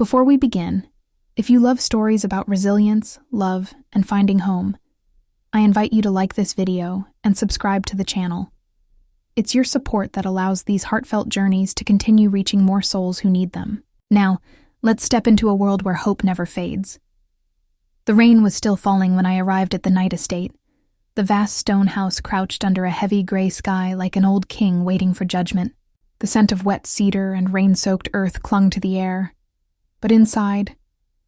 Before we begin, if you love stories about resilience, love, and finding home, I invite you to like this video and subscribe to the channel. It's your support that allows these heartfelt journeys to continue reaching more souls who need them. Now, let's step into a world where hope never fades. The rain was still falling when I arrived at the Knight estate. The vast stone house crouched under a heavy gray sky like an old king waiting for judgment. The scent of wet cedar and rain-soaked earth clung to the air. But inside,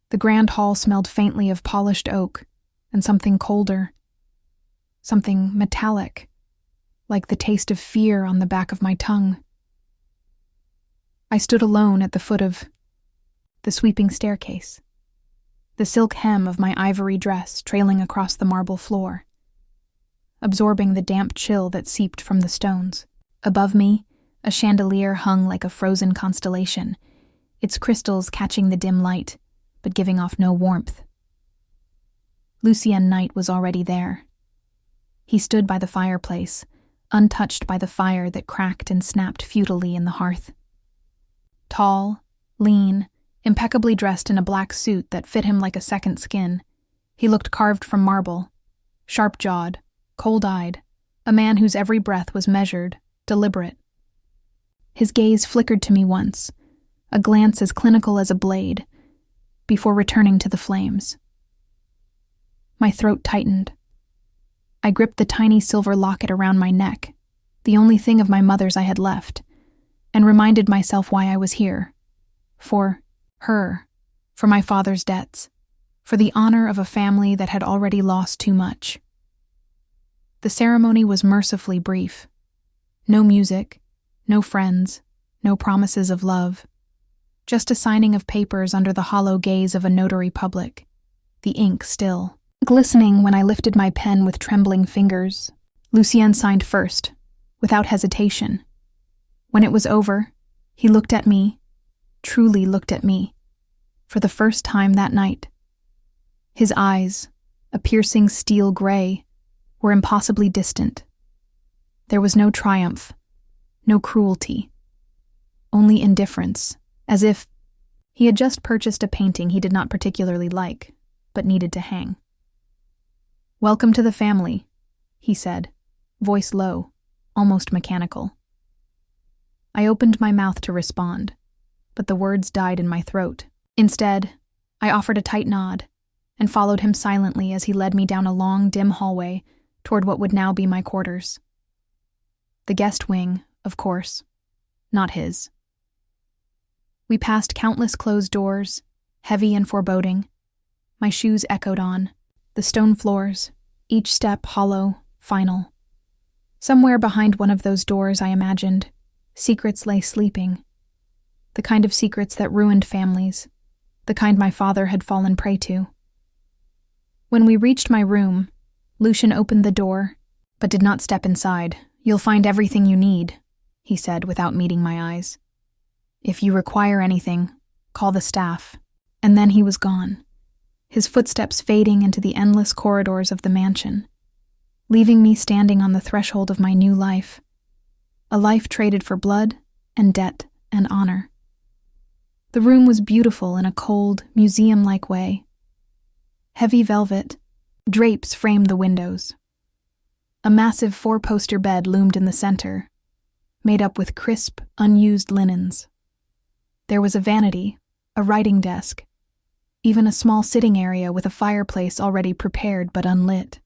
the grand hall smelled faintly of polished oak and something colder, something metallic, like the taste of fear on the back of my tongue. I stood alone at the foot of the sweeping staircase, the silk hem of my ivory dress trailing across the marble floor, absorbing the damp chill that seeped from the stones. Above me, a chandelier hung like a frozen constellation, its crystals catching the dim light, but giving off no warmth. Lucien Knight was already there. He stood by the fireplace, untouched by the fire that cracked and snapped futilely in the hearth. Tall, lean, impeccably dressed in a black suit that fit him like a second skin, he looked carved from marble, sharp-jawed, cold-eyed, a man whose every breath was measured, deliberate. His gaze flickered to me once, a glance as clinical as a blade, before returning to the flames. My throat tightened. I gripped the tiny silver locket around my neck, the only thing of my mother's I had left, and reminded myself why I was here. For her, for my father's debts, for the honor of a family that had already lost too much. The ceremony was mercifully brief. No music, no friends, no promises of love. Just a signing of papers under the hollow gaze of a notary public, the ink still glistening when I lifted my pen with trembling fingers. Lucien signed first, without hesitation. When it was over, he looked at me, truly looked at me, for the first time that night. His eyes, a piercing steel gray, were impossibly distant. There was no triumph, no cruelty, only indifference, as if he had just purchased a painting he did not particularly like, but needed to hang. "Welcome to the family," he said, voice low, almost mechanical. I opened my mouth to respond, but the words died in my throat. Instead, I offered a tight nod and followed him silently as he led me down a long, dim hallway toward what would now be my quarters. The guest wing, of course, not his. We passed countless closed doors, heavy and foreboding. My shoes echoed on, the stone floors, each step hollow, final. Somewhere behind one of those doors, I imagined, secrets lay sleeping. The kind of secrets that ruined families, the kind my father had fallen prey to. When we reached my room, Lucien opened the door, but did not step inside. "You'll find everything you need," he said without meeting my eyes. "If you require anything, call the staff." And then he was gone, his footsteps fading into the endless corridors of the mansion, leaving me standing on the threshold of my new life, a life traded for blood and debt and honor. The room was beautiful in a cold, museum-like way. Heavy velvet, drapes framed the windows. A massive four-poster bed loomed in the center, made up with crisp, unused linens. There was a vanity, a writing desk, even a small sitting area with a fireplace already prepared but unlit.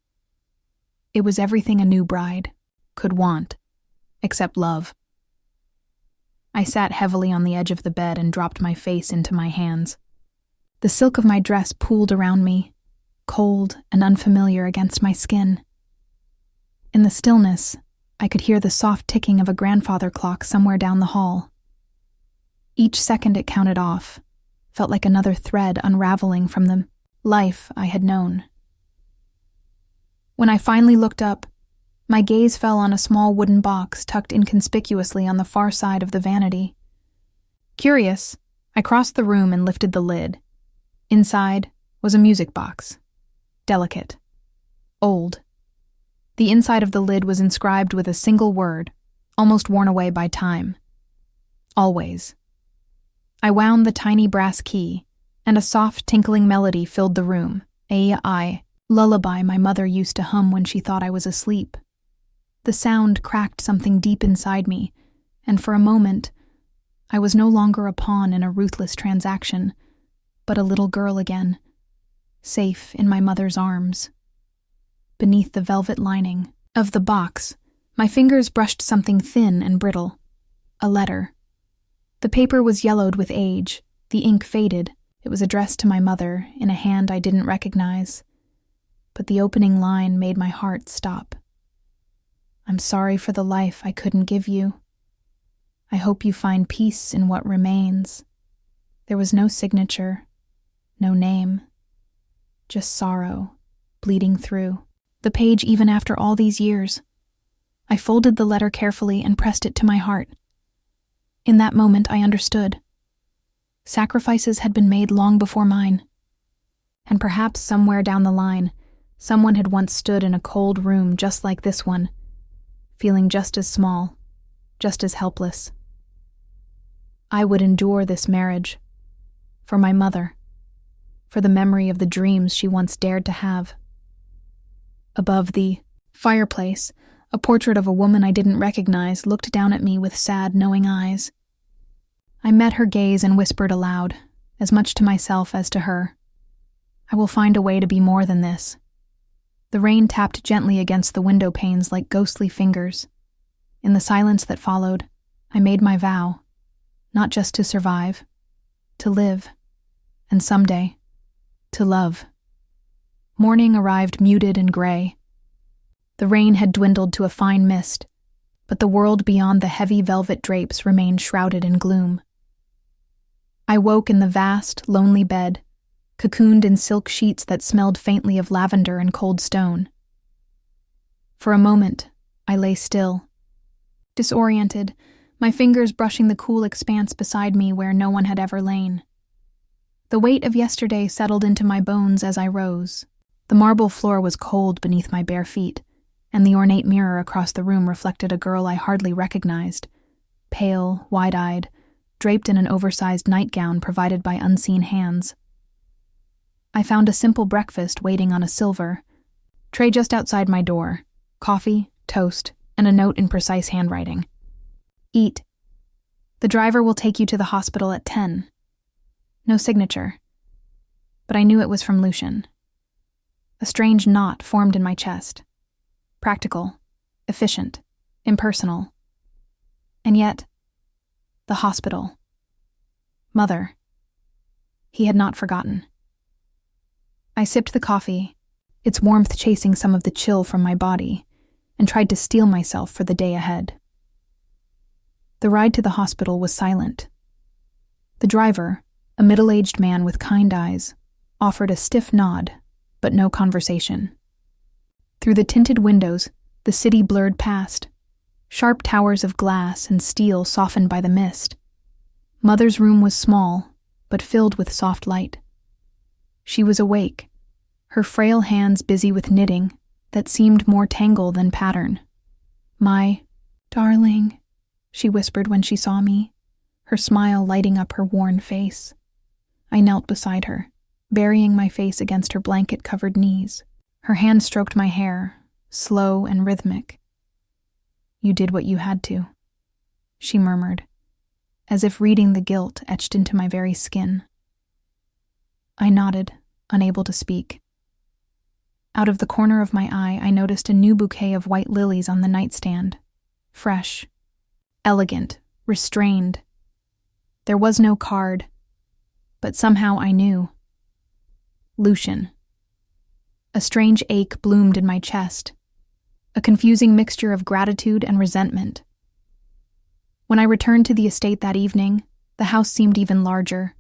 It was everything a new bride could want, except love. I sat heavily on the edge of the bed and dropped my face into my hands. The silk of my dress pooled around me, cold and unfamiliar against my skin. In the stillness, I could hear the soft ticking of a grandfather clock somewhere down the hall. Each second it counted off felt like another thread unraveling from the life I had known. When I finally looked up, my gaze fell on a small wooden box tucked inconspicuously on the far side of the vanity. Curious, I crossed the room and lifted the lid. Inside was a music box. Delicate. Old. The inside of the lid was inscribed with a single word, almost worn away by time. Always. I wound the tiny brass key, and a soft, tinkling melody filled the room, a lullaby my mother used to hum when she thought I was asleep. The sound cracked something deep inside me, and for a moment, I was no longer a pawn in a ruthless transaction, but a little girl again, safe in my mother's arms. Beneath the velvet lining of the box, my fingers brushed something thin and brittle. A letter. The paper was yellowed with age, the ink faded. It was addressed to my mother in a hand I didn't recognize. But the opening line made my heart stop. I'm sorry for the life I couldn't give you. I hope you find peace in what remains. There was no signature, no name, just sorrow, bleeding through the page even after all these years. I folded the letter carefully and pressed it to my heart. In that moment, I understood. Sacrifices had been made long before mine. And perhaps somewhere down the line, someone had once stood in a cold room just like this one, feeling just as small, just as helpless. I would endure this marriage. For my mother. For the memory of the dreams she once dared to have. Above the fireplace, a portrait of a woman I didn't recognize looked down at me with sad, knowing eyes. I met her gaze and whispered aloud, as much to myself as to her. I will find a way to be more than this. The rain tapped gently against the window panes like ghostly fingers. In the silence that followed, I made my vow, not just to survive, to live, and someday, to love. Morning arrived muted and gray. The rain had dwindled to a fine mist, but the world beyond the heavy velvet drapes remained shrouded in gloom. I woke in the vast, lonely bed, cocooned in silk sheets that smelled faintly of lavender and cold stone. For a moment, I lay still, disoriented, my fingers brushing the cool expanse beside me where no one had ever lain. The weight of yesterday settled into my bones as I rose. The marble floor was cold beneath my bare feet, and the ornate mirror across the room reflected a girl I hardly recognized, pale, wide-eyed, draped in an oversized nightgown provided by unseen hands. I found a simple breakfast waiting on a silver tray just outside my door, coffee, toast, and a note in precise handwriting. Eat. The driver will take you to the hospital at 10. No signature, but I knew it was from Lucian. A strange knot formed in my chest. Practical, efficient, impersonal. And yet, the hospital. Mother. He had not forgotten. I sipped the coffee, its warmth chasing some of the chill from my body, and tried to steel myself for the day ahead. The ride to the hospital was silent. The driver, a middle-aged man with kind eyes, offered a stiff nod, but no conversation. Through the tinted windows, the city blurred past, sharp towers of glass and steel softened by the mist. Mother's room was small, but filled with soft light. She was awake, her frail hands busy with knitting that seemed more tangle than pattern. "My darling," she whispered when she saw me, her smile lighting up her worn face. I knelt beside her, burying my face against her blanket-covered knees. Her hand stroked my hair, slow and rhythmic. "You did what you had to," she murmured, as if reading the guilt etched into my very skin. I nodded, unable to speak. Out of the corner of my eye, I noticed a new bouquet of white lilies on the nightstand. Fresh, elegant, restrained. There was no card, but somehow I knew. Lucian. A strange ache bloomed in my chest, a confusing mixture of gratitude and resentment. When I returned to the estate that evening, the house seemed even larger,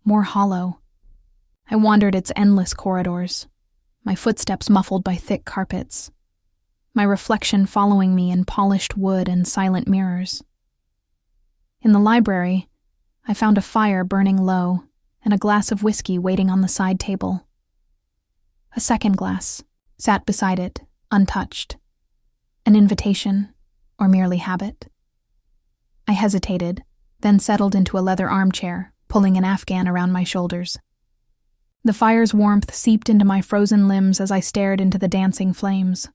more hollow. I wandered its endless corridors, my footsteps muffled by thick carpets, my reflection following me in polished wood and silent mirrors. In the library, I found a fire burning low and a glass of whiskey waiting on the side table. A second glass sat beside it, untouched. An invitation, or merely habit? I hesitated, then settled into a leather armchair, pulling an Afghan around my shoulders. The fire's warmth seeped into my frozen limbs as I stared into the dancing flames.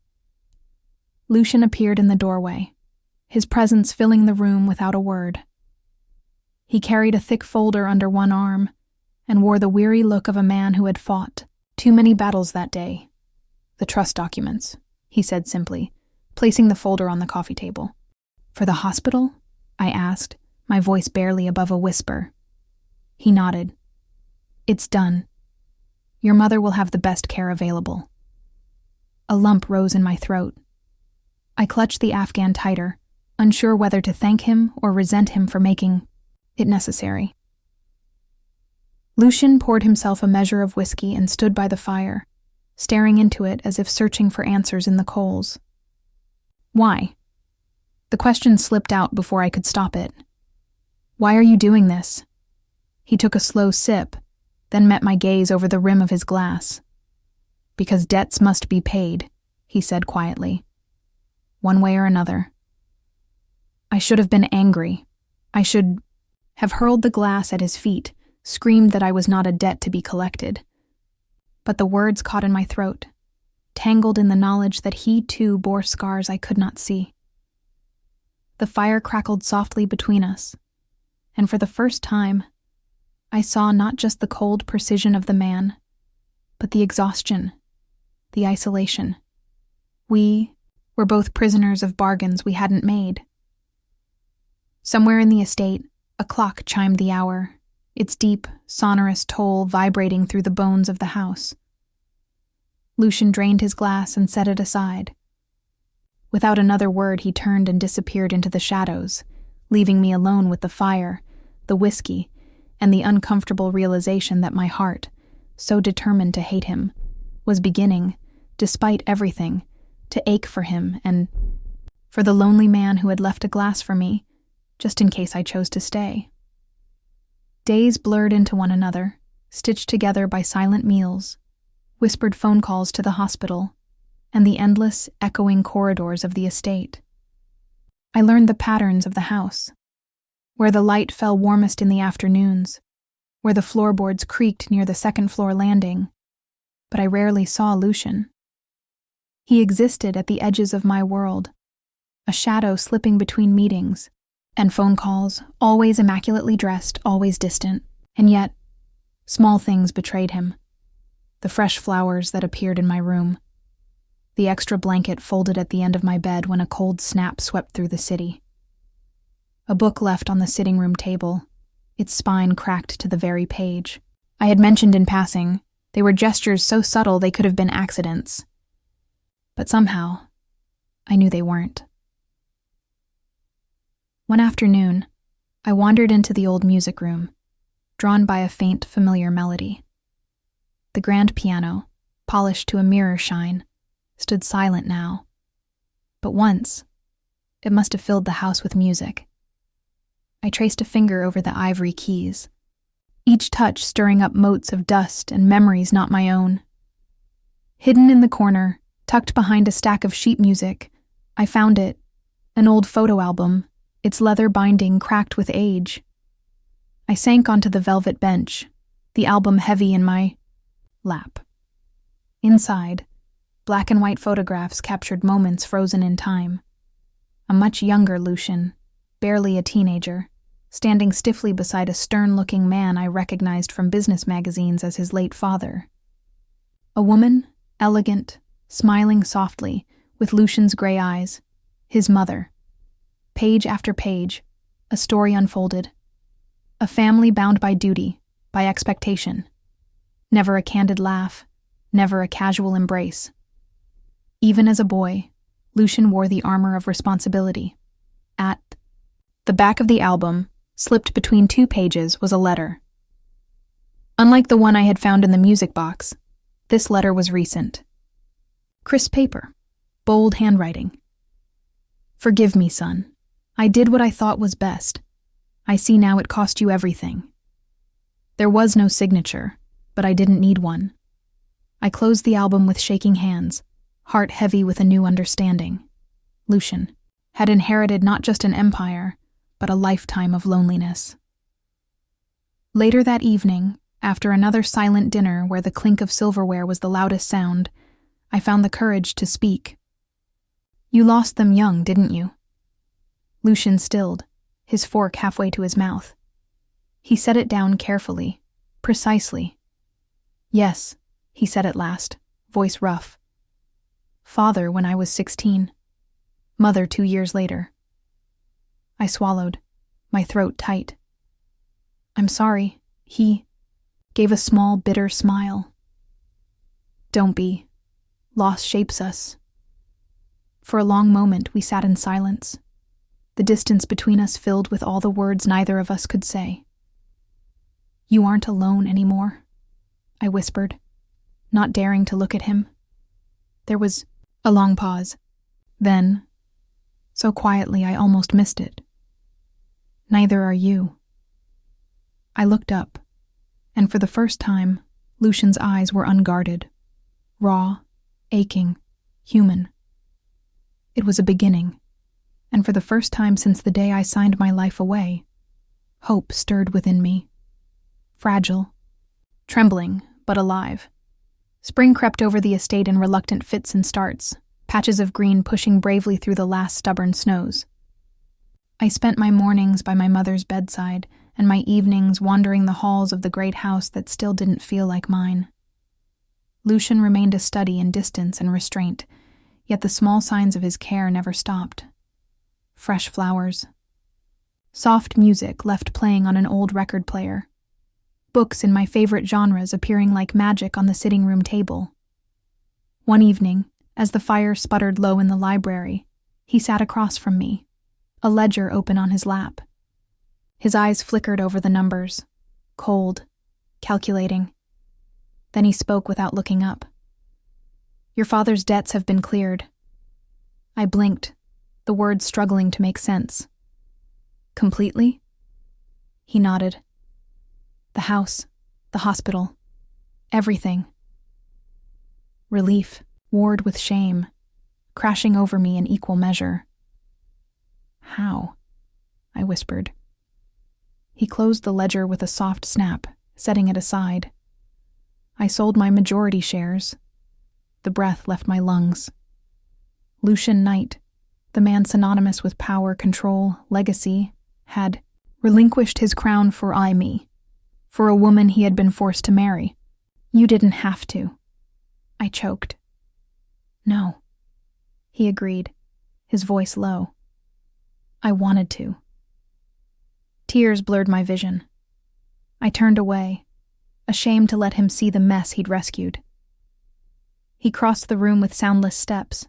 Lucian appeared in the doorway, his presence filling the room without a word. He carried a thick folder under one arm and wore the weary look of a man who had fought too many battles that day. "The trust documents," he said simply, placing the folder on the coffee table. "For the hospital?" I asked, my voice barely above a whisper. He nodded. "It's done. Your mother will have the best care available." A lump rose in my throat. I clutched the Afghan tighter, unsure whether to thank him or resent him for making it necessary. Lucian poured himself a measure of whiskey and stood by the fire, staring into it as if searching for answers in the coals. "Why?" The question slipped out before I could stop it. "Why are you doing this?" He took a slow sip, then met my gaze over the rim of his glass. "Because debts must be paid," he said quietly. "One way or another." I should have been angry. I should have hurled the glass at his feet, screamed that I was not a debt to be collected. But the words caught in my throat, tangled in the knowledge that he too bore scars I could not see. The fire crackled softly between us, and for the first time, I saw not just the cold precision of the man, but the exhaustion, the isolation. We were both prisoners of bargains we hadn't made. Somewhere in the estate, a clock chimed the hour, its deep, sonorous toll vibrating through the bones of the house. Lucian drained his glass and set it aside. Without another word, he turned and disappeared into the shadows, leaving me alone with the fire, the whiskey, and the uncomfortable realization that my heart, so determined to hate him, was beginning, despite everything, to ache for him and for the lonely man who had left a glass for me, just in case I chose to stay. Days blurred into one another, stitched together by silent meals, whispered phone calls to the hospital, and the endless, echoing corridors of the estate. I learned the patterns of the house, where the light fell warmest in the afternoons, where the floorboards creaked near the second-floor landing, but I rarely saw Lucian. He existed at the edges of my world, a shadow slipping between meetings and phone calls, always immaculately dressed, always distant, and yet small things betrayed him. The fresh flowers that appeared in my room, the extra blanket folded at the end of my bed when a cold snap swept through the city. A book left on the sitting room table, its spine cracked to the very page. I had mentioned in passing, they were gestures so subtle they could have been accidents. But somehow, I knew they weren't. One afternoon, I wandered into the old music room, drawn by a faint, familiar melody. The grand piano, polished to a mirror shine, stood silent now. But once, it must have filled the house with music. I traced a finger over the ivory keys, each touch stirring up motes of dust and memories not my own. Hidden in the corner, tucked behind a stack of sheet music, I found it, an old photo album, its leather binding cracked with age. I sank onto the velvet bench, the album heavy in my lap. Inside, black and white photographs captured moments frozen in time. A much younger Lucian, barely a teenager, standing stiffly beside a stern-looking man I recognized from business magazines as his late father. A woman, elegant, smiling softly, with Lucian's gray eyes, his mother. Page after page, a story unfolded. A family bound by duty, by expectation. Never a candid laugh, never a casual embrace. Even as a boy, Lucian wore the armor of responsibility. At the back of the album, slipped between 2 pages, was a letter. Unlike the one I had found in the music box, this letter was recent. Crisp paper, bold handwriting. "Forgive me, son. I did what I thought was best. I see now it cost you everything." There was no signature, but I didn't need one. I closed the album with shaking hands, heart heavy with a new understanding. Lucian had inherited not just an empire, but a lifetime of loneliness. Later that evening, after another silent dinner where the clink of silverware was the loudest sound, I found the courage to speak. "You lost them young, didn't you?" Lucian stilled, his fork halfway to his mouth. He set it down carefully, precisely. "Yes," he said at last, voice rough. "Father when I was 16. Mother 2 years later." I swallowed, my throat tight. "I'm sorry," he gave a small, bitter smile. "Don't be. Loss shapes us." For a long moment we sat in silence, the distance between us filled with all the words neither of us could say. "You aren't alone anymore," I whispered, not daring to look at him. There was a long pause. Then, so quietly I almost missed it, "Neither are you." I looked up, and for the first time, Lucian's eyes were unguarded, raw, aching, human. It was a beginning, and for the first time since the day I signed my life away, hope stirred within me. Fragile, trembling, but alive. Spring crept over the estate in reluctant fits and starts, patches of green pushing bravely through the last stubborn snows. I spent my mornings by my mother's bedside, and my evenings wandering the halls of the great house that still didn't feel like mine. Lucian remained a study in distance and restraint, yet the small signs of his care never stopped. Fresh flowers. Soft music left playing on an old record player. Books in my favorite genres appearing like magic on the sitting room table. One evening, as the fire sputtered low in the library, he sat across from me, a ledger open on his lap. His eyes flickered over the numbers, cold, calculating. Then he spoke without looking up. "Your father's debts have been cleared." I blinked, the words struggling to make sense. "Completely?" He nodded. "The house, the hospital, everything." Relief warred with shame, crashing over me in equal measure. "How?" I whispered. He closed the ledger with a soft snap, setting it aside. I sold my majority shares. The breath left my lungs. Lucian Knight, the man synonymous with power, control, legacy, had relinquished his crown for me, for a woman he had been forced to marry. "You didn't have to." I choked. "No," he agreed, his voice low. "I wanted to." Tears blurred my vision. I turned away, ashamed to let him see the mess he'd rescued. He crossed the room with soundless steps.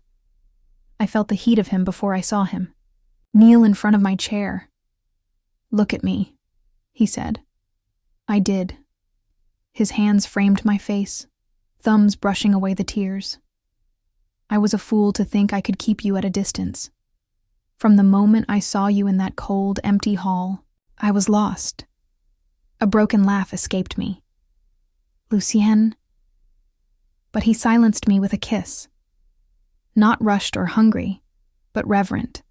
I felt the heat of him before I saw him. "Kneel in front of my chair." "Look at me," he said. I did. His hands framed my face, thumbs brushing away the tears. "I was a fool to think I could keep you at a distance. From the moment I saw you in that cold, empty hall, I was lost." A broken laugh escaped me. "Lucienne?" But he silenced me with a kiss. Not rushed or hungry, but reverent,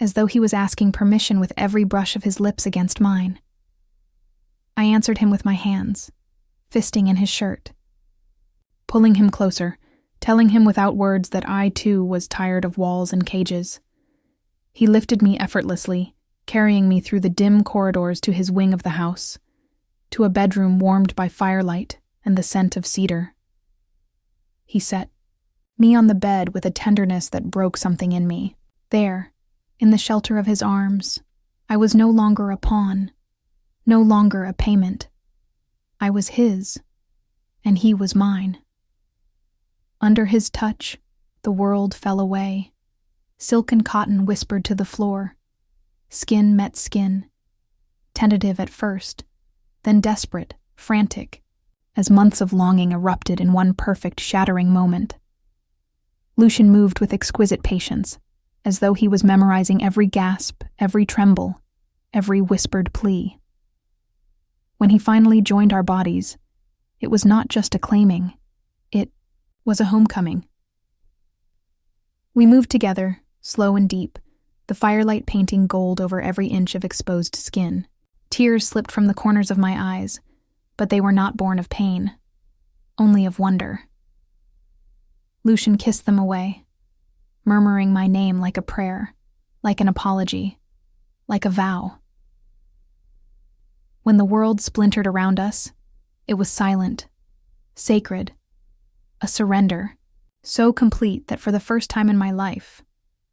as though he was asking permission with every brush of his lips against mine. I answered him with my hands, fisting in his shirt, pulling him closer, telling him without words that I, too, was tired of walls and cages. He lifted me effortlessly, carrying me through the dim corridors to his wing of the house, to a bedroom warmed by firelight and the scent of cedar. He set me on the bed with a tenderness that broke something in me. There, in the shelter of his arms, I was no longer a pawn, no longer a payment. I was his, and he was mine. Under his touch, the world fell away. Silk and cotton whispered to the floor. Skin met skin, tentative at first, then desperate, frantic, as months of longing erupted in one perfect, shattering moment. Lucian moved with exquisite patience, as though he was memorizing every gasp, every tremble, every whispered plea. When he finally joined our bodies, it was not just a claiming, it was a homecoming. We moved together, slow and deep, the firelight painting gold over every inch of exposed skin. Tears slipped from the corners of my eyes, but they were not born of pain, only of wonder. Lucian kissed them away, murmuring my name like a prayer, like an apology, like a vow. When the world splintered around us, it was silent, sacred, a surrender, so complete that for the first time in my life,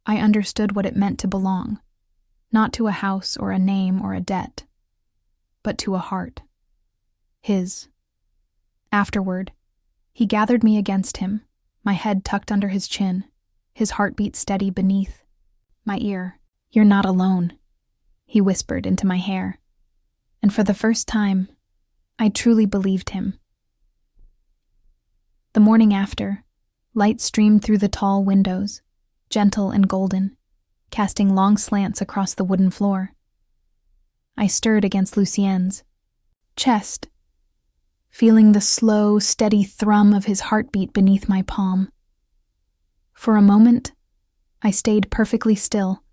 I understood what it meant to belong, not to a house or a name or a debt, but to a heart. His. Afterward, he gathered me against him, my head tucked under his chin, his heartbeat steady beneath my ear. "You're not alone," he whispered into my hair, and for the first time, I truly believed him. The morning after, light streamed through the tall windows, gentle and golden, casting long slants across the wooden floor. I stirred against Lucien's chest, feeling the slow, steady thrum of his heartbeat beneath my palm. For a moment, I stayed perfectly still,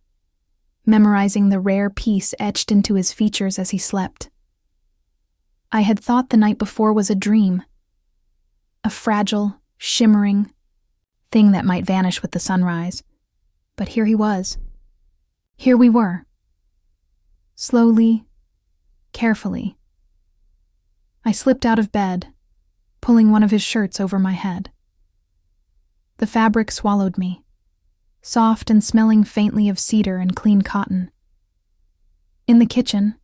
memorizing the rare peace etched into his features as he slept. I had thought the night before was a dream, a fragile, shimmering thing that might vanish with the sunrise. But here he was. Here we were. Slowly, carefully. I slipped out of bed, pulling one of his shirts over my head. The fabric swallowed me, soft and smelling faintly of cedar and clean cotton. In the kitchen,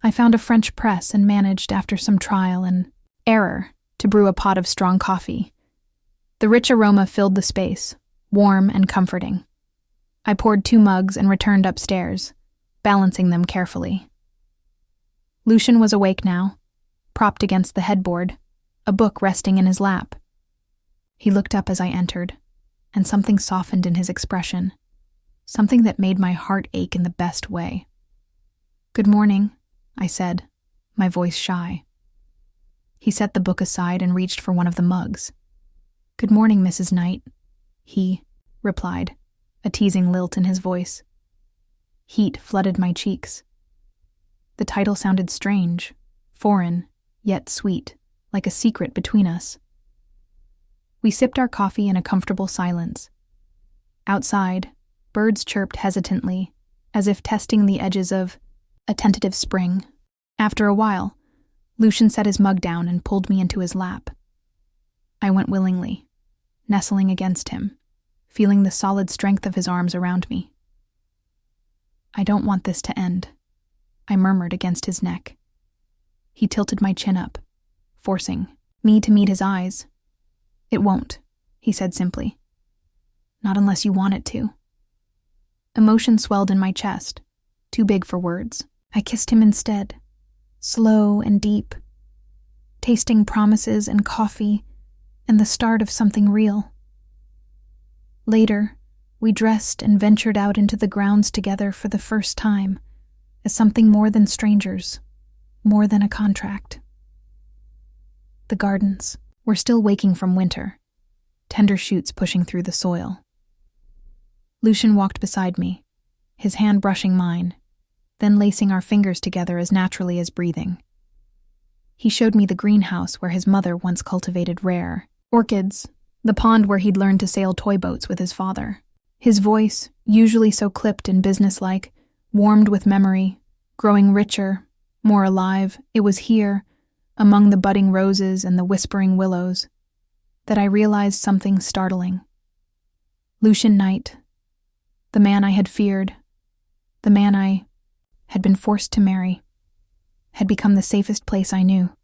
I found a French press and managed, after some trial and error, to brew a pot of strong coffee. The rich aroma filled the space, warm and comforting. I poured 2 mugs and returned upstairs, balancing them carefully. Lucian was awake now, propped against the headboard, a book resting in his lap. He looked up as I entered, and something softened in his expression, something that made my heart ache in the best way. "Good morning," I said, my voice shy. He set the book aside and reached for one of the mugs. "Good morning, Mrs. Knight," he replied, a teasing lilt in his voice. Heat flooded my cheeks. The title sounded strange, foreign, yet sweet, like a secret between us. We sipped our coffee in a comfortable silence. Outside, birds chirped hesitantly, as if testing the edges of a tentative spring. After a while, Lucian set his mug down and pulled me into his lap. I went willingly, nestling against him, feeling the solid strength of his arms around me. "I don't want this to end," I murmured against his neck. He tilted my chin up, forcing me to meet his eyes. "It won't," he said simply. "Not unless you want it to." Emotion swelled in my chest, too big for words. I kissed him instead, slow and deep, tasting promises and coffee and the start of something real. Later, we dressed and ventured out into the grounds together for the first time, as something more than strangers, more than a contract. The gardens were still waking from winter, tender shoots pushing through the soil. Lucian walked beside me, his hand brushing mine, then lacing our fingers together as naturally as breathing. He showed me the greenhouse where his mother once cultivated rare orchids, the pond where he'd learned to sail toy boats with his father. His voice, usually so clipped and businesslike, warmed with memory, growing richer, more alive. It was here, among the budding roses and the whispering willows, that I realized something startling. Lucian Knight, the man I had feared, the man I had been forced to marry, had become the safest place I knew.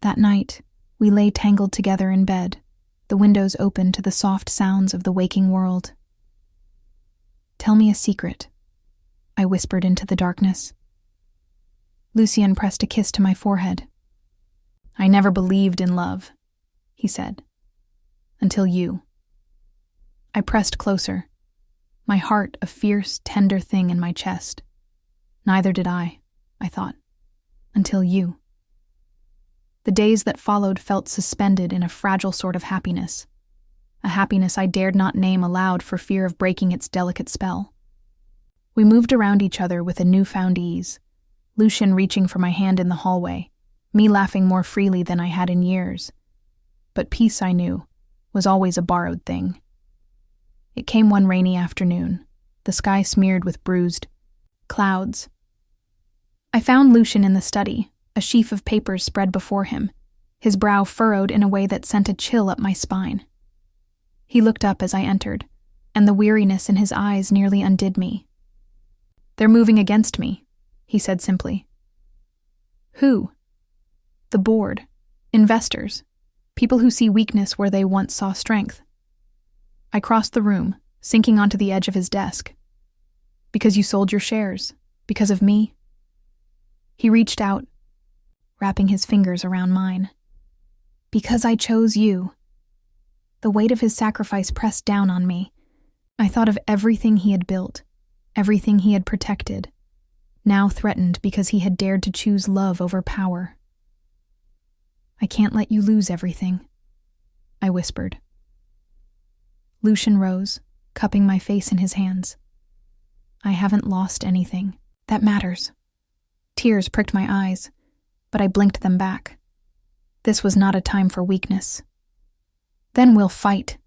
That night, we lay tangled together in bed, the windows open to the soft sounds of the waking world. "Tell me a secret," I whispered into the darkness. Lucian pressed a kiss to my forehead. "I never believed in love," he said, "until you." I pressed closer, my heart a fierce, tender thing in my chest. Neither did I thought, until you. The days that followed felt suspended in a fragile sort of happiness, a happiness I dared not name aloud for fear of breaking its delicate spell. We moved around each other with a newfound ease, Lucian reaching for my hand in the hallway, me laughing more freely than I had in years. But peace, I knew, was always a borrowed thing. It came one rainy afternoon, the sky smeared with bruised clouds. I found Lucian in the study, a sheaf of papers spread before him, his brow furrowed in a way that sent a chill up my spine. He looked up as I entered, and the weariness in his eyes nearly undid me. "They're moving against me," he said simply. "Who?" "The board. Investors. People who see weakness where they once saw strength." I crossed the room, sinking onto the edge of his desk. "Because you sold your shares? Because of me?" He reached out, wrapping his fingers around mine. "Because I chose you." The weight of his sacrifice pressed down on me. I thought of everything he had built, everything he had protected, now threatened because he had dared to choose love over power. "I can't let you lose everything," I whispered. Lucian rose, cupping my face in his hands. "I haven't lost anything. That matters." Tears pricked my eyes, but I blinked them back. This was not a time for weakness. "Then we'll fight,"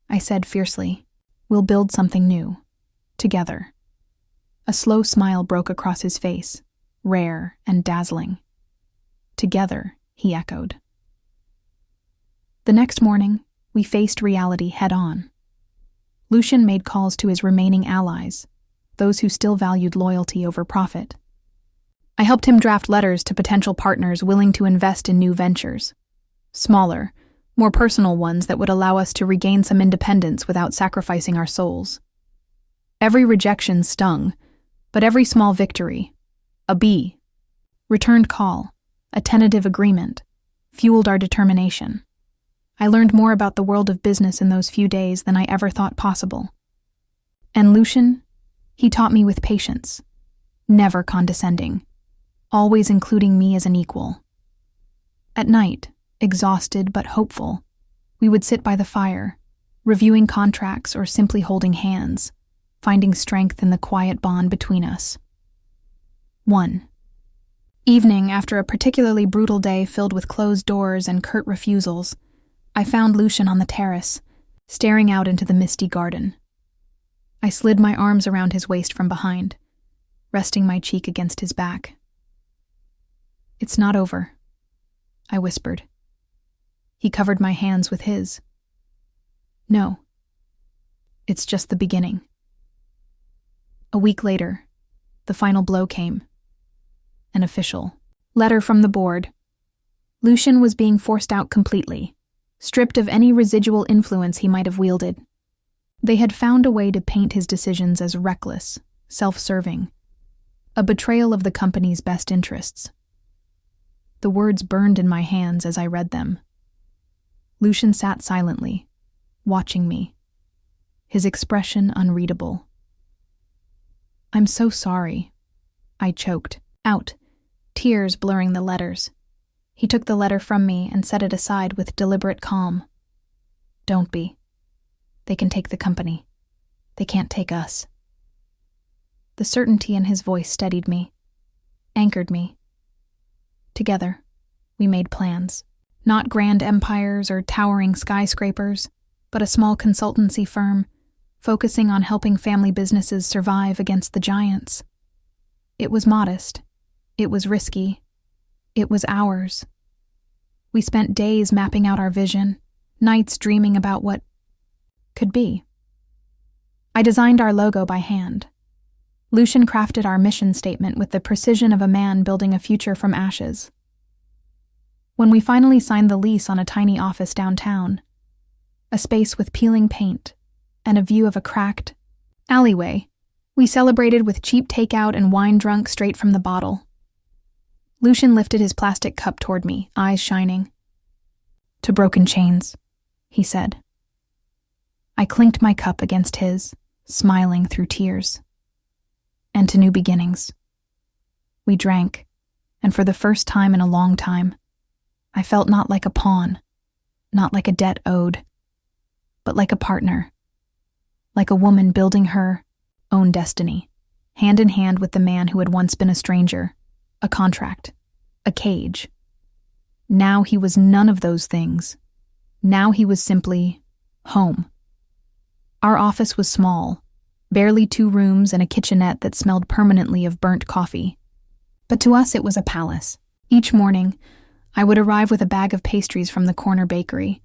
I said fiercely. "We'll build something new. Together." A slow smile broke across his face, rare and dazzling. "Together," he echoed. The next morning, we faced reality head-on. Lucian made calls to his remaining allies, those who still valued loyalty over profit. I helped him draft letters to potential partners willing to invest in new ventures. Smaller, more personal ones that would allow us to regain some independence without sacrificing our souls. Every rejection stung, but every small victory, a B, returned call, a tentative agreement, fueled our determination. I learned more about the world of business in those few days than I ever thought possible. And Lucian, he taught me with patience, never condescending, always including me as an equal. At night, exhausted but hopeful, we would sit by the fire, reviewing contracts or simply holding hands, finding strength in the quiet bond between us. 1. Evening, after a particularly brutal day filled with closed doors and curt refusals, I found Lucian on the terrace, staring out into the misty garden. I slid my arms around his waist from behind, resting my cheek against his back. "It's not over," I whispered. He covered my hands with his. "No. It's just the beginning." A week later, the final blow came. An official letter from the board. Lucian was being forced out completely, stripped of any residual influence he might have wielded. They had found a way to paint his decisions as reckless, self-serving, a betrayal of the company's best interests. The words burned in my hands as I read them. Lucian sat silently, watching me, his expression unreadable. "I'm so sorry," I choked out, tears blurring the letters. He took the letter from me and set it aside with deliberate calm. "Don't be. They can take the company. They can't take us." The certainty in his voice steadied me, anchored me. Together, we made plans. Not grand empires or towering skyscrapers, but a small consultancy firm, focusing on helping family businesses survive against the giants. It was modest. It was risky. It was ours. We spent days mapping out our vision, nights dreaming about what could be. I designed our logo by hand. Lucian crafted our mission statement with the precision of a man building a future from ashes. When we finally signed the lease on a tiny office downtown, a space with peeling paint and a view of a cracked alleyway, we celebrated with cheap takeout and wine drunk straight from the bottle. Lucian lifted his plastic cup toward me, eyes shining. "To broken chains," he said. I clinked my cup against his, smiling through tears. "And to new beginnings." We drank, and for the first time in a long time, I felt not like a pawn, not like a debt owed, but like a partner, like a woman building her own destiny, hand in hand with the man who had once been a stranger, a contract, a cage. Now he was none of those things. Now he was simply home. Our office was small, barely 2 rooms and a kitchenette that smelled permanently of burnt coffee. But to us it was a palace. Each morning, I would arrive with a bag of pastries from the corner bakery,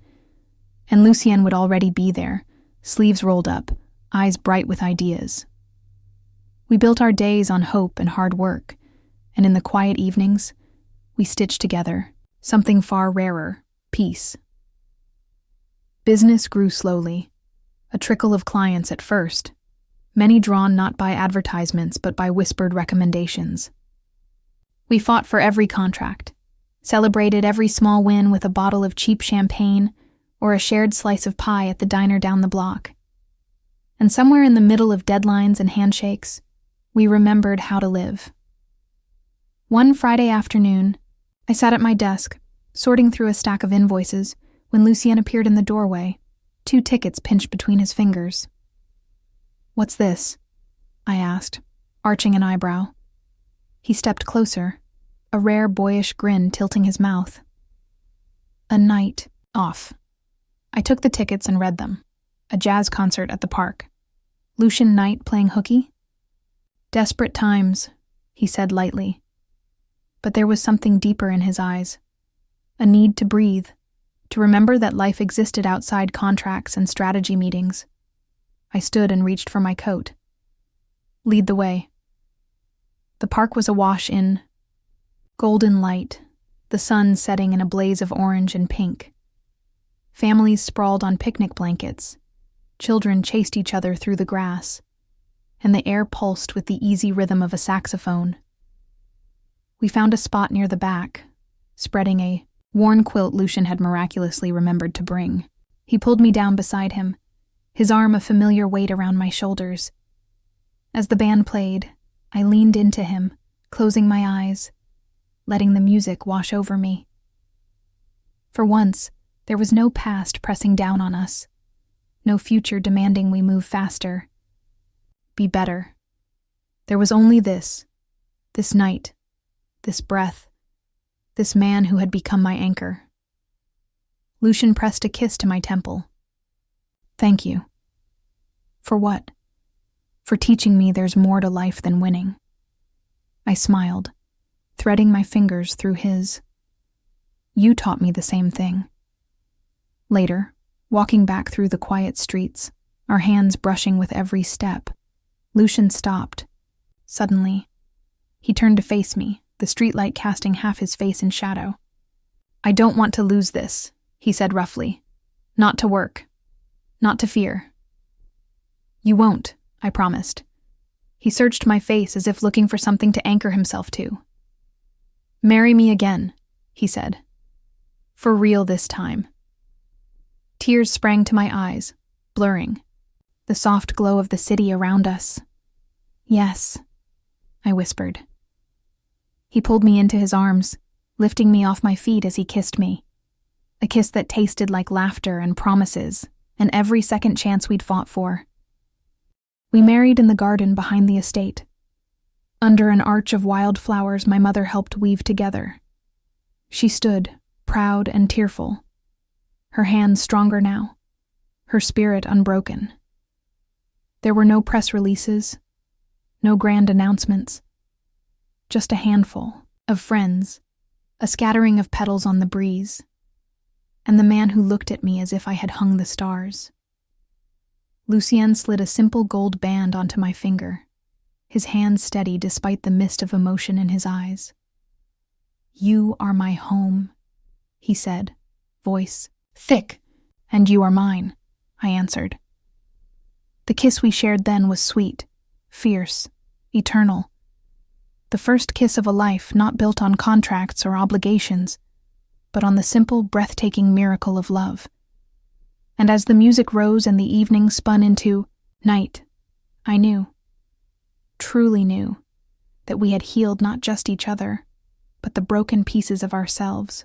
and Lucien would already be there, sleeves rolled up, eyes bright with ideas. We built our days on hope and hard work, and in the quiet evenings, we stitched together something far rarer, peace. Business grew slowly, a trickle of clients at first, many drawn not by advertisements but by whispered recommendations. We fought for every contract, celebrated every small win with a bottle of cheap champagne or a shared slice of pie at the diner down the block. And somewhere in the middle of deadlines and handshakes, we remembered how to live. One Friday afternoon, I sat at my desk, sorting through a stack of invoices, when Lucien appeared in the doorway, 2 tickets pinched between his fingers. "What's this?" I asked, arching an eyebrow. He stepped closer, a rare boyish grin tilting his mouth. "A night off." I took the tickets and read them. A jazz concert at the park. Lucian Knight playing hooky? "Desperate times," he said lightly. But there was something deeper in his eyes. A need to breathe, to remember that life existed outside contracts and strategy meetings. I stood and reached for my coat. "Lead the way." The park was awash in golden light, the sun setting in a blaze of orange and pink. Families sprawled on picnic blankets. Children chased each other through the grass, and the air pulsed with the easy rhythm of a saxophone. We found a spot near the back, spreading a worn quilt Lucien had miraculously remembered to bring. He pulled me down beside him, his arm a familiar weight around my shoulders. As the band played, I leaned into him, closing my eyes, letting the music wash over me. For once, there was no past pressing down on us, no future demanding we move faster, be better. There was only this night, this breath, this man who had become my anchor. Lucien pressed a kiss to my temple. "Thank you." "For what?" "For teaching me there's more to life than winning." I smiled, threading my fingers through his. "You taught me the same thing." Later, walking back through the quiet streets, our hands brushing with every step, Lucien stopped. Suddenly, he turned to face me, the streetlight casting half his face in shadow. "I don't want to lose this," he said roughly. "Not to work. Not to fear." "You won't," I promised. He searched my face as if looking for something to anchor himself to. "Marry me again," he said. "For real this time." Tears sprang to my eyes, blurring. The soft glow of the city around us. "Yes," I whispered. He pulled me into his arms, lifting me off my feet as he kissed me. A kiss that tasted like laughter and promises, and every second chance we'd fought for. We married in the garden behind the estate. Under an arch of wildflowers my mother helped weave together. She stood, proud and tearful, her hands stronger now, her spirit unbroken. There were no press releases, no grand announcements, just a handful of friends, a scattering of petals on the breeze, and the man who looked at me as if I had hung the stars. Lucien slid a simple gold band onto my finger, his hand steady despite the mist of emotion in his eyes. "You are my home," he said, voice thick. "And you are mine," I answered. The kiss we shared then was sweet, fierce, eternal. The first kiss of a life not built on contracts or obligations, but on the simple, breathtaking miracle of love. And as the music rose and the evening spun into night, I knew, truly knew, that we had healed not just each other, but the broken pieces of ourselves.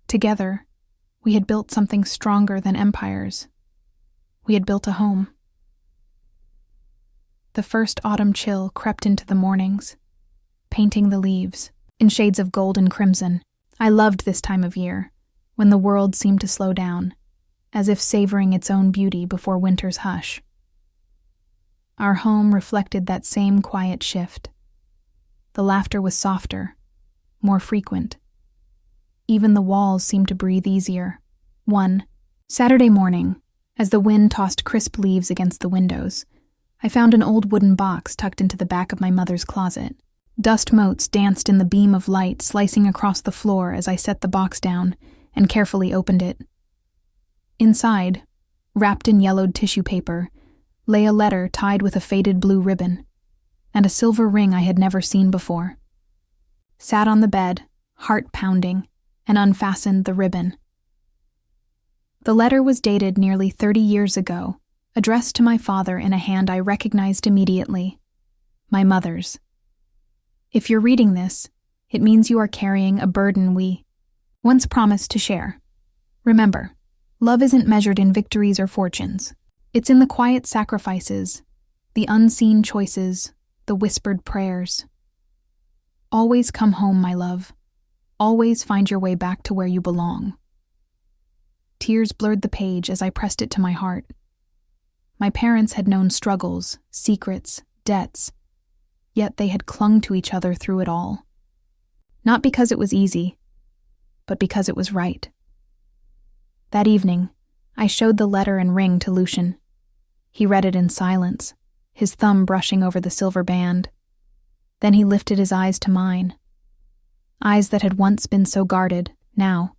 Together, we had built something stronger than empires. We had built a home. The first autumn chill crept into the mornings, painting the leaves in shades of gold and crimson. I loved this time of year, when the world seemed to slow down, as if savoring its own beauty before winter's hush. Our home reflected that same quiet shift. The laughter was softer, more frequent. Even the walls seemed to breathe easier. One Saturday morning, as the wind tossed crisp leaves against the windows, I found an old wooden box tucked into the back of my mother's closet. Dust motes danced in the beam of light slicing across the floor as I set the box down and carefully opened it. Inside, wrapped in yellowed tissue paper, lay a letter tied with a faded blue ribbon, and a silver ring I had never seen before. Sat on the bed, heart pounding, and unfastened the ribbon. The letter was dated nearly 30 years ago, addressed to my father in a hand I recognized immediately, my mother's. If you're reading this, it means you are carrying a burden we once promised to share. Remember, love isn't measured in victories or fortunes. It's in the quiet sacrifices, the unseen choices, the whispered prayers. Always come home, my love. Always find your way back to where you belong. Tears blurred the page as I pressed it to my heart. My parents had known struggles, secrets, debts, yet they had clung to each other through it all. Not because it was easy, but because it was right. That evening, I showed the letter and ring to Lucian. He read it in silence, his thumb brushing over the silver band. Then he lifted his eyes to mine. Eyes that had once been so guarded, now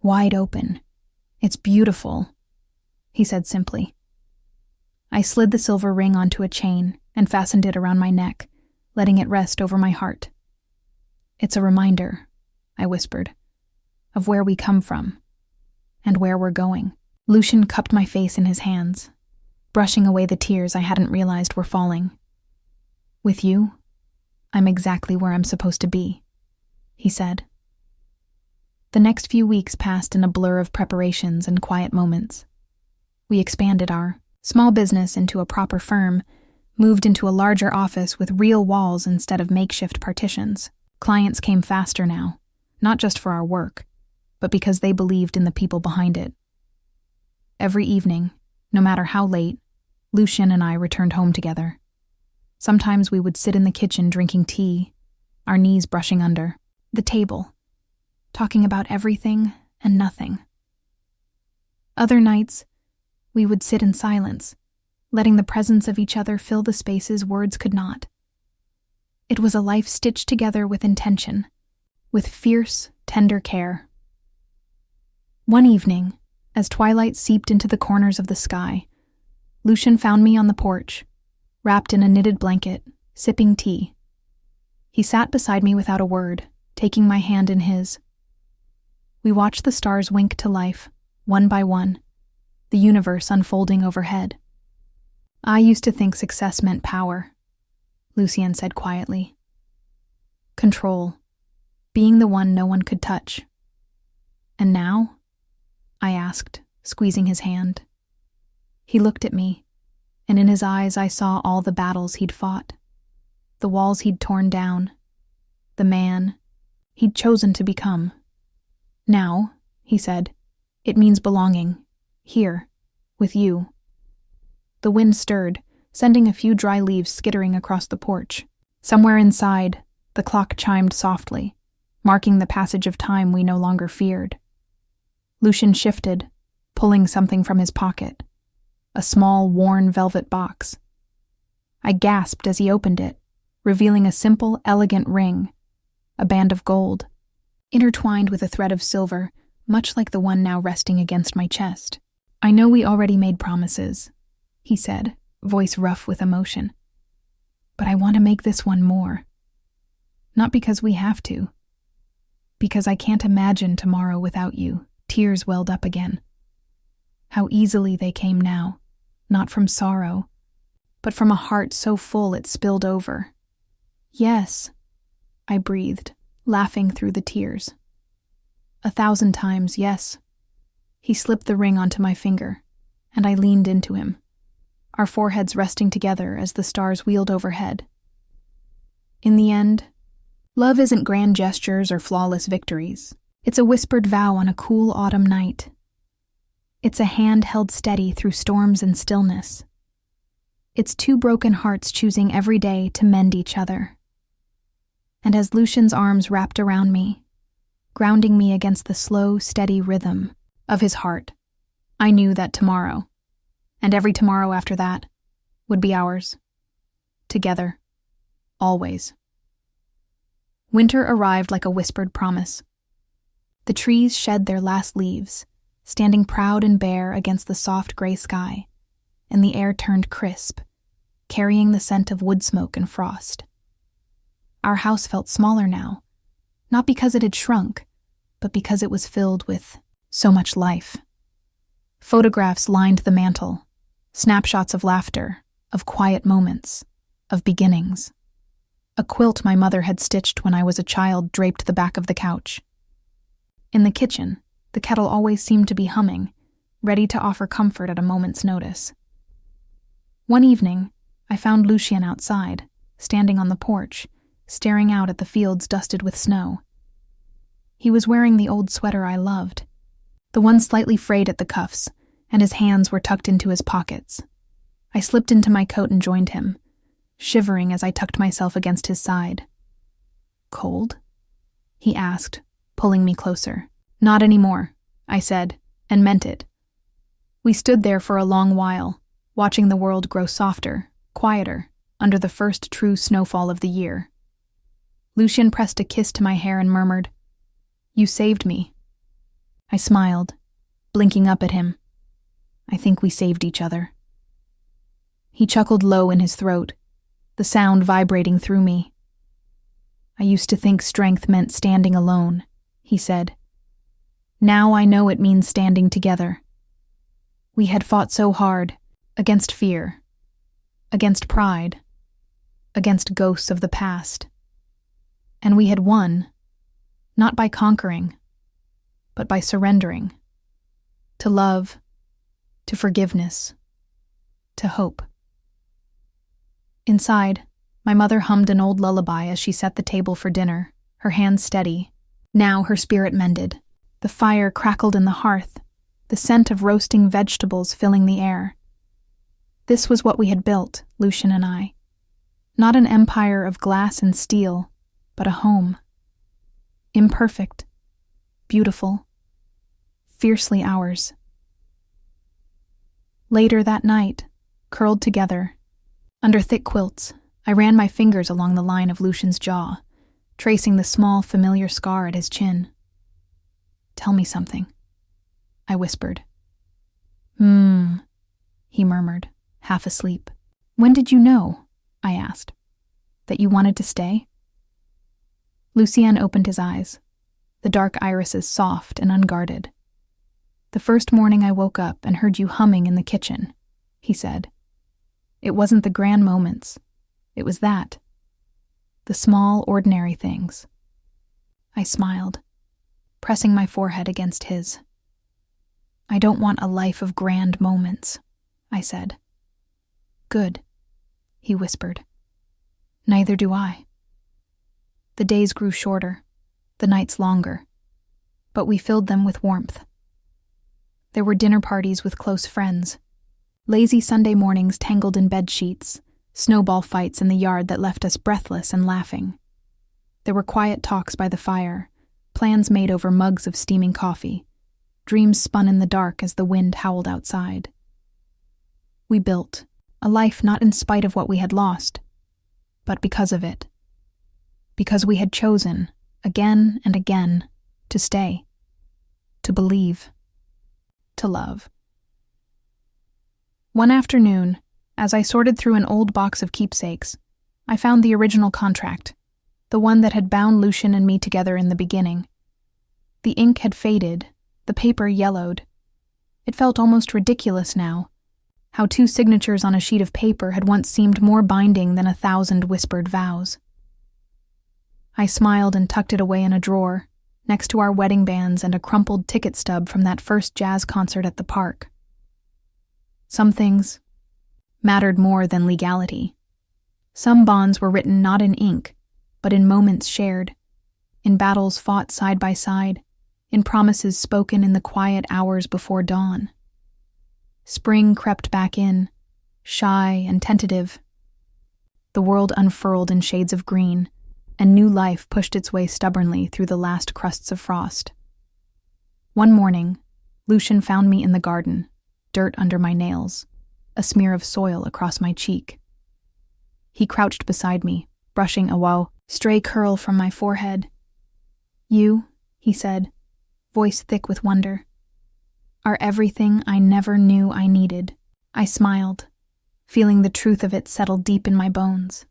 wide open. "It's beautiful," he said simply. I slid the silver ring onto a chain and fastened it around my neck, letting it rest over my heart. "It's a reminder," I whispered, "of where we come from and where we're going." Lucian cupped my face in his hands, brushing away the tears I hadn't realized were falling. "With you, I'm exactly where I'm supposed to be," he said. The next few weeks passed in a blur of preparations and quiet moments. We expanded our small business into a proper firm, moved into a larger office with real walls instead of makeshift partitions. Clients came faster now, not just for our work, but because they believed in the people behind it. Every evening, no matter how late, Lucian and I returned home together. Sometimes we would sit in the kitchen drinking tea, our knees brushing under the table, talking about everything and nothing. Other nights, we would sit in silence, letting the presence of each other fill the spaces words could not. It was a life stitched together with intention, with fierce, tender care. One evening, as twilight seeped into the corners of the sky, Lucian found me on the porch, wrapped in a knitted blanket, sipping tea. He sat beside me without a word, taking my hand in his. We watched the stars wink to life, one by one, the universe unfolding overhead. "I used to think success meant power," Lucian said quietly. "Control, being the one no one could touch. And now?" I asked, squeezing his hand. He looked at me, and in his eyes I saw all the battles he'd fought, the walls he'd torn down, the man he'd chosen to become. "Now," he said, "it means belonging, here, with you." The wind stirred, sending a few dry leaves skittering across the porch. Somewhere inside, the clock chimed softly, marking the passage of time we no longer feared. Lucian shifted, pulling something from his pocket, a small, worn velvet box. I gasped as he opened it, revealing a simple, elegant ring, a band of gold, intertwined with a thread of silver, much like the one now resting against my chest. "I know we already made promises," he said, voice rough with emotion. "But I want to make this one more. Not because we have to. Because I can't imagine tomorrow without you." Tears welled up again. How easily they came now, not from sorrow, but from a heart so full it spilled over. "Yes," I breathed, laughing through the tears. 1,000 times yes. He slipped the ring onto my finger, and I leaned into him, our foreheads resting together as the stars wheeled overhead. In the end, Love isn't grand gestures or flawless victories. It's a whispered vow on a cool autumn night. It's a hand held steady through storms and stillness. It's two broken hearts choosing every day to mend each other. And as Lucian's arms wrapped around me, grounding me against the slow, steady rhythm of his heart, I knew that tomorrow, and every tomorrow after that, would be ours. Together. Always. Winter arrived like a whispered promise. The trees shed their last leaves, standing proud and bare against the soft gray sky, and the air turned crisp, carrying the scent of wood smoke and frost. Our house felt smaller now, not because it had shrunk, but because it was filled with so much life. Photographs lined the mantel, snapshots of laughter, of quiet moments, of beginnings. A quilt my mother had stitched when I was a child draped the back of the couch. In the kitchen, the kettle always seemed to be humming, ready to offer comfort at a moment's notice. One evening, I found Lucien outside, standing on the porch, staring out at the fields dusted with snow. He was wearing the old sweater I loved, the one slightly frayed at the cuffs, and his hands were tucked into his pockets. I slipped into my coat and joined him, shivering as I tucked myself against his side. "Cold?" he asked, pulling me closer. "Not anymore," I said, and meant it. We stood there for a long while, watching the world grow softer, quieter, under the first true snowfall of the year. Lucien pressed a kiss to my hair and murmured, "You saved me." I smiled, blinking up at him. I think we saved each other. He chuckled low in his throat, the sound vibrating through me. "I used to think strength meant standing alone," he said. "Now I know it means standing together. We had fought so hard, against fear, against pride, against ghosts of the past. And we had won, not by conquering, but by surrendering. To love, to forgiveness, to hope." Inside, my mother hummed an old lullaby as she set the table for dinner, her hands steady. Now her spirit mended. The fire crackled in the hearth, the scent of roasting vegetables filling the air. This was what we had built, Lucien and I. Not an empire of glass and steel, but a home. Imperfect, beautiful, fiercely ours. Later that night, curled together, under thick quilts, I ran my fingers along the line of Lucien's jaw, tracing the small, familiar scar at his chin. "Tell me something," I whispered. He murmured, half asleep. "When did you know," I asked, "that you wanted to stay?" Lucien opened his eyes, the dark irises soft and unguarded. "The first morning I woke up and heard you humming in the kitchen," he said. "It wasn't the grand moments. It was that. The small, ordinary things." I smiled, pressing my forehead against his. "I don't want a life of grand moments," I said. "Good," he whispered. "Neither do I." The days grew shorter, the nights longer, but we filled them with warmth. There were dinner parties with close friends, lazy Sunday mornings tangled in bed sheets, snowball fights in the yard that left us breathless and laughing. There were quiet talks by the fire, plans made over mugs of steaming coffee, dreams spun in the dark as the wind howled outside. We built a life not in spite of what we had lost, but because of it. Because we had chosen, again and again, to stay, to believe, to love. One afternoon, as I sorted through an old box of keepsakes, I found the original contract, the one that had bound Lucien and me together in the beginning. The ink had faded, the paper yellowed. It felt almost ridiculous now, how 2 signatures on a sheet of paper had once seemed more binding than 1,000 whispered vows. I smiled and tucked it away in a drawer, next to our wedding bands and a crumpled ticket stub from that first jazz concert at the park. Some things mattered more than legality. Some bonds were written not in ink, but in moments shared, in battles fought side by side, in promises spoken in the quiet hours before dawn. Spring crept back in, shy and tentative. The world unfurled in shades of green, and new life pushed its way stubbornly through the last crusts of frost. One morning, Lucian found me in the garden, dirt under my nails, a smear of soil across my cheek. He crouched beside me, brushing a stray curl from my forehead. "You," he said, voice thick with wonder, "are everything I never knew I needed." I smiled, feeling the truth of it settle deep in my bones.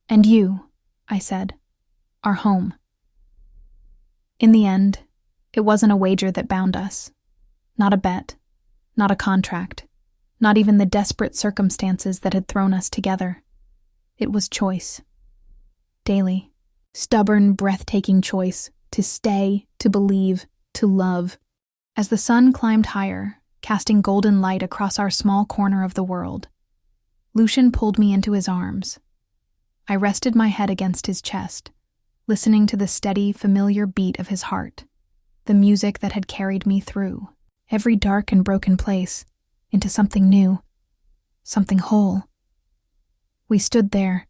"And you," I said, "are home." In the end, it wasn't a wager that bound us. Not a bet, not a contract, not even the desperate circumstances that had thrown us together. It was choice. Daily, stubborn, breathtaking choice to stay, to believe, to love. As the sun climbed higher, casting golden light across our small corner of the world, Lucian pulled me into his arms. I rested my head against his chest, listening to the steady, familiar beat of his heart, the music that had carried me through every dark and broken place into something new, something whole. We stood there,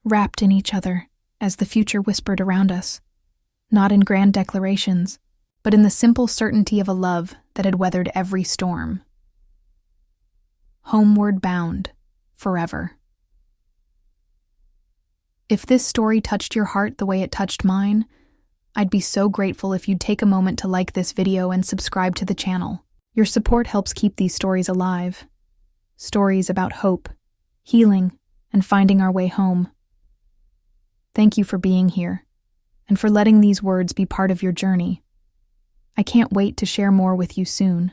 wrapped in each other, as the future whispered around us, not in grand declarations, but in the simple certainty of a love that had weathered every storm. Homeward bound, forever. If this story touched your heart the way it touched mine, I'd be so grateful if you'd take a moment to like this video and subscribe to the channel. Your support helps keep these stories alive. Stories about hope, healing, and finding our way home. Thank you for being here, and for letting these words be part of your journey. I can't wait to share more with you soon.